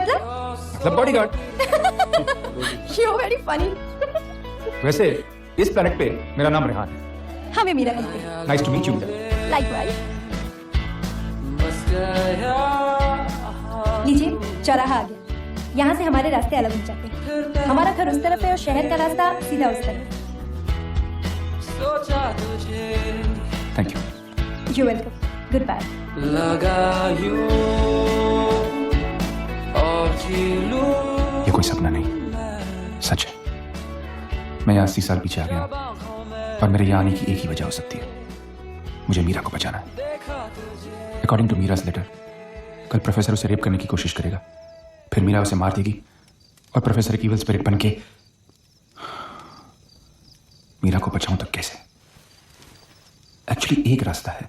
मतलब bodyguard. You are very funny. वैसे इस प्लेनेट पे मेरा नाम रेहान है। हमें मीरा कहते हैं। Nice to meet you. Likewise. लीजिए, चौराहा आ गया। यहाँ से हमारे रास्ते अलग हो जाते हैं। हमारा घर उस तरफ है और शहर का रास्ता सीधा उस तरफ। Thank you. You welcome. Goodbye. ये कोई सपना नहीं, सच है। मैं यहाँ 80 साल पीछे आ गया हूँ और मेरे यहाँ आने की एक ही वजह हो सकती है, मुझे मीरा को बचाना है। अकॉर्डिंग टू मीरा's लेटर, कल प्रोफेसर उसे रेप करने की कोशिश करेगा, फिर मीरा उसे मार देगी और प्रोफेसर एक इविल स्पिरिट बन के मीरा को बचाऊं तो कैसे? एक्चुअली एक रास्ता है।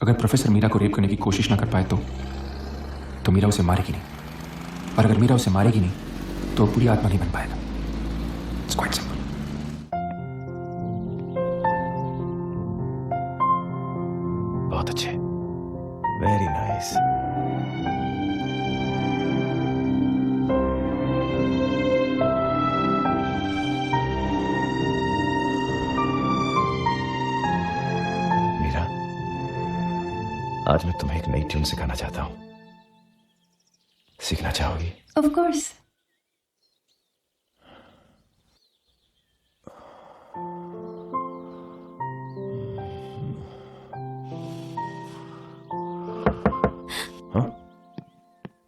अगर प्रोफेसर मीरा को रेप करने की कोशिश ना कर पाए तो मीरा उसे मारेगी नहीं, और अगर मीरा उसे मारेगी नहीं तो पूरी आत्मा नहीं बन पाएगा। It's quite simple. बहुत अच्छे, वेरी नाइस। मीरा, आज मैं तुम्हें एक नई ट्यून सिखाना चाहता हूं। सीखना चाहोगी? Of course.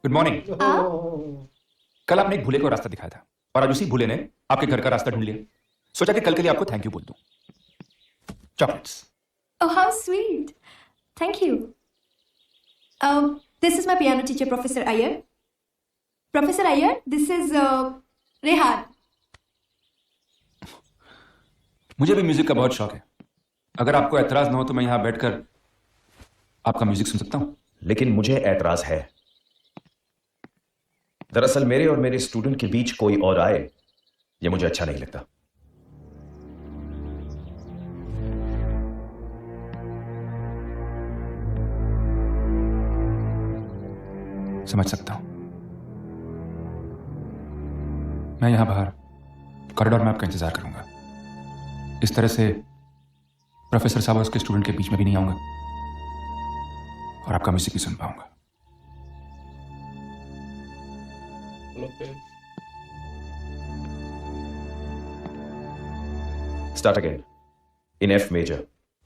Good morning. कल आपने एक भूले को रास्ता दिखाया था और आज उसी भूले ने आपके घर का रास्ता ढूंढ लिया। सोचा कि कल के लिए आपको थैंक यू बोल दूं। Chocolates. Oh, how sweet. Thank you. This is my piano teacher, Professor Iyer. Professor Iyer, this is Rehan. मुझे भी म्यूजिक का बहुत शौक है। अगर आपको एतराज ना हो तो मैं यहां बैठकर आपका म्यूजिक सुन सकता हूं। लेकिन मुझे ऐतराज है। दरअसल मेरे और मेरे स्टूडेंट के बीच कोई और आए, ये मुझे अच्छा नहीं लगता। समझ सकता हूं। मैं यहां बाहर कॉरिडोर में आपका इंतजार करूंगा। इस तरह से प्रोफेसर साहब और उसके स्टूडेंट के बीच में भी नहीं आऊंगा और आपका म्यूजिक भी सुन पाऊंगा। Start again. In F major.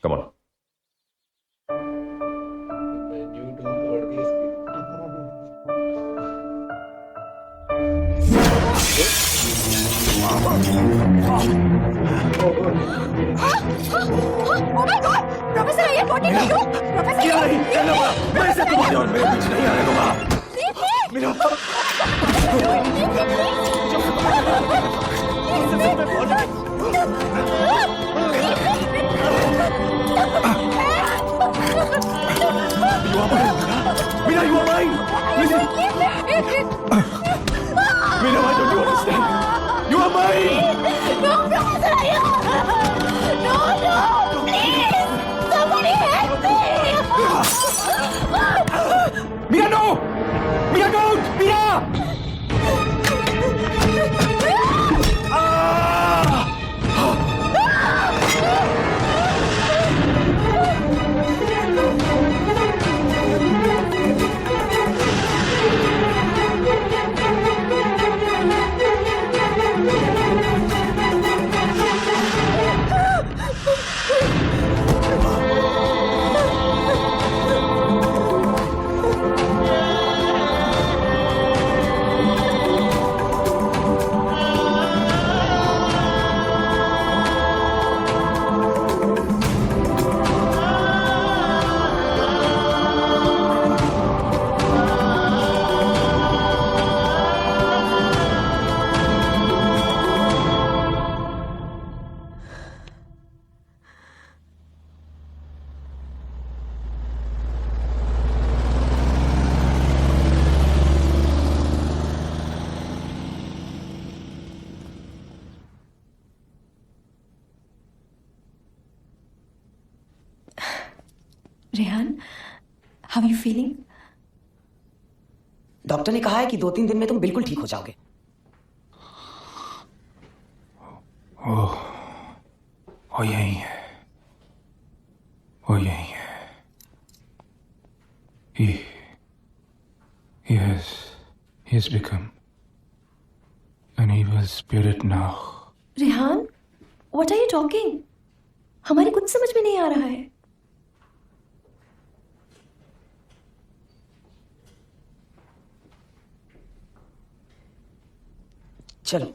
Come on. Oh my God! Professor Iyer, what did you do? Professor क्या Iyer, नहीं करना पड़ा? मैं इसे तुम्हारे और मेरे बीच नहीं आने दूंगा। मेरा Meera, you are mine. Listen. Meera, why don't you understand? You are mine. No, Professor Iyer! No, no! Please! Somebody help me! Meera, no! Meera, don't! Meera! Rehan, how are you feeling? Doctor ने कहा है कि 2-3 दिन में तुम बिल्कुल ठीक हो जाओगे। ओ यही है, ओ यही है। He has become an evil spirit now. Rehan, what are you talking? हमारी कुछ समझ में नहीं आ रहा है। चलो।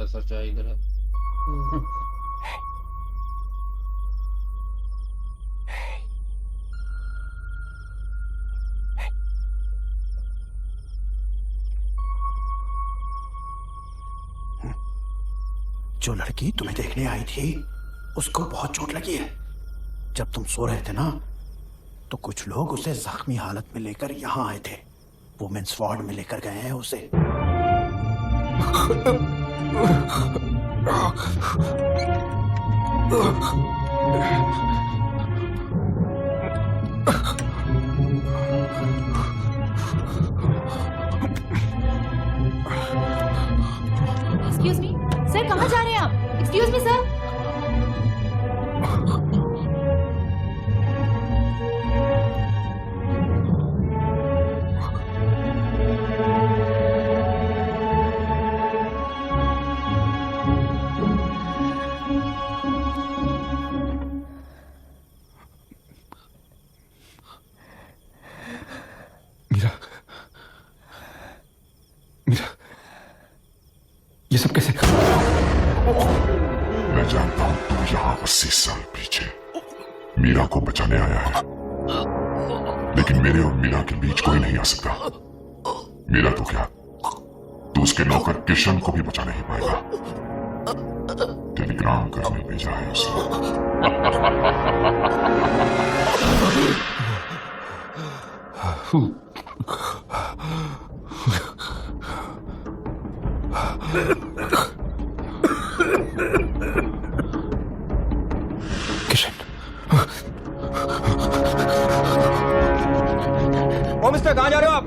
सच्चाई इधर है। जो लड़की तुम्हें देखने आई थी उसको बहुत चोट लगी है। जब तुम सो रहे थे ना तो कुछ लोग उसे जख्मी हालत में लेकर यहाँ आए थे। वुमेन्स वार्ड में लेकर गए हैं उसे। एक्सक्यूज मी सर, कहाँ जा रहे हैं आप? Excuse me sir. Meera, Meera, ये सब कैसे? मैं जानता हूं तू यहाँ 80 साल पीछे मीरा को बचाने आया है, लेकिन मेरे और मीरा के बीच कोई नहीं आ सकता। मीरा तो क्या, तू उसके नौकर किशन को भी बचा नहीं पाएगा। टेलीग्राम करने भेजा है उसे। किशन, ओ मिस्टर, कहाँ जा रहे हो आप?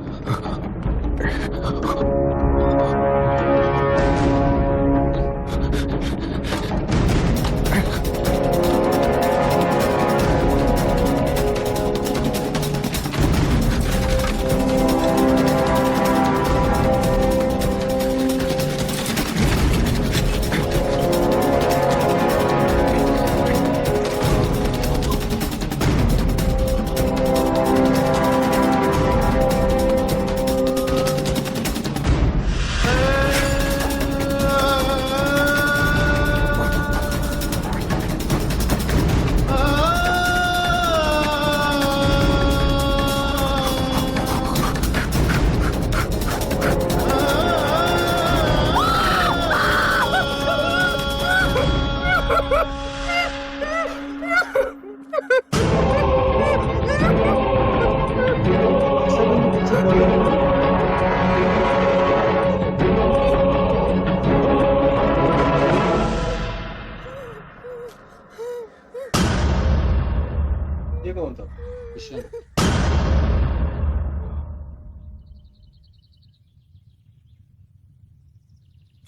ये कौन था? किशन।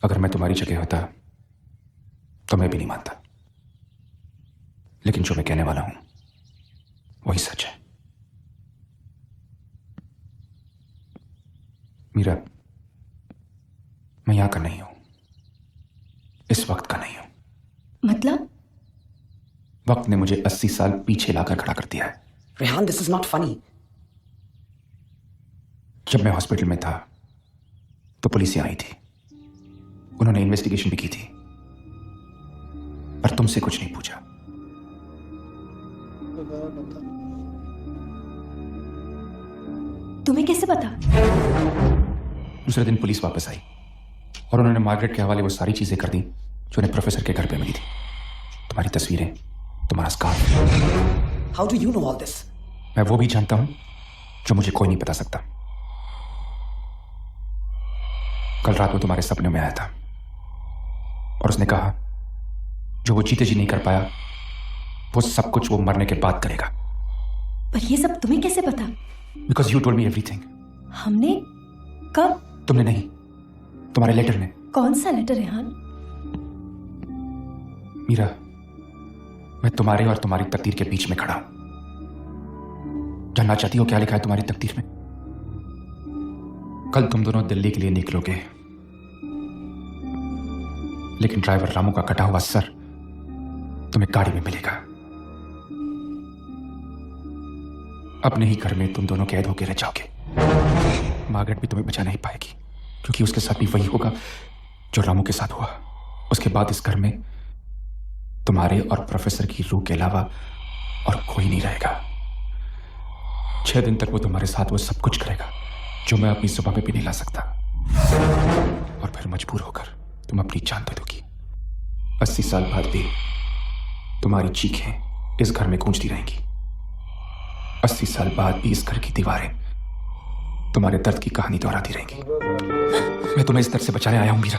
अगर मैं तुम्हारी जगह होता तो मैं भी नहीं मानता, लेकिन जो मैं कहने वाला हूं वही सच है। मीरा, मैं यहां का नहीं हूं, इस वक्त का नहीं हूं। मतलब? वक्त ने मुझे 80 साल पीछे लाकर खड़ा कर दिया है। Rehan, this is not funny. जब मैं हॉस्पिटल में था तो पुलिस आई थी, उन्होंने इन्वेस्टिगेशन भी की थी, पर तुमसे कुछ नहीं पूछा। तुम्हें कैसे पता? दूसरे दिन पुलिस वापस आई और उन्होंने मार्गरेट के हवाले वो सारी चीजें कर दी जो उन्हें प्रोफेसर के घर पे मिली थी। तुम्हारी तस्वीरें, तुम्हारा scarf. How do you know all this? मैं वो भी जानता हूं जो मुझे कोई नहीं बता सकता। कल रात वो तुम्हारे सपने में आया था और उसने कहा जो वो जीते जी नहीं कर पाया वो सब कुछ वो मरने के बाद करेगा। पर ये सब तुम्हें कैसे पता? Because you told me everything. हमने कब? तुमने नहीं, तुम्हारे लेटर में। कौन सा लेटर रेहान? मीरा, मैं तुम्हारे और तुम्हारी तकदीर के बीच में खड़ा हूं। जानना चाहती हो क्या लिखा है तुम्हारी तकदीर में? कल तुम दोनों दिल्ली के लिए निकलोगे, लेकिन ड्राइवर रामू का कटा हुआ सर तुम्हें गाड़ी में मिलेगा। अपने ही घर में तुम दोनों कैद होकर रह जाओगे। मार्गरेट भी तुम्हें बचा नहीं पाएगी क्योंकि उसके साथ भी वही होगा जो रामू के साथ हुआ। उसके बाद इस घर में तुम्हारे और प्रोफेसर की रूह के अलावा और कोई नहीं रहेगा। 6 दिन तक वो तुम्हारे साथ वो सब कुछ करेगा जो मैं अपनी जुबान पे भी नहीं ला सकता, और फिर मजबूर होकर तुम अपनी जान दे दोगी। 80 साल बाद भी तुम्हारी चीखें इस घर में गूंजती रहेंगी। 80 साल बाद भी इस घर की दीवारें तुम्हारे दर्द की कहानी दोहराती रहेंगी। मैं तुम्हें इस दर्द से बचाने आया हूं Meera.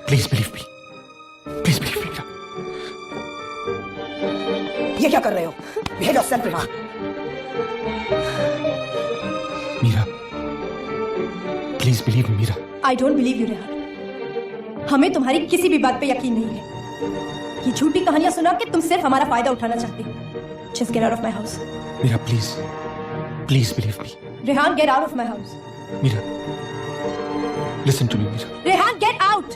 Please believe me, please believe me Meera. ये क्या कर रहे हो? Behave yourself, Rehan. Meera, please believe me Meera. I don't believe you Rehan. हमें तुम्हारी किसी भी बात पे यकीन नहीं है। ये झूठी कहानियां सुना के तुम सिर्फ हमारा फायदा उठाना चाहते हो। Just get out of my house. Meera please, please believe me. Rehan, get out of my house. Meera, listen to me Meera. Rehan, get out.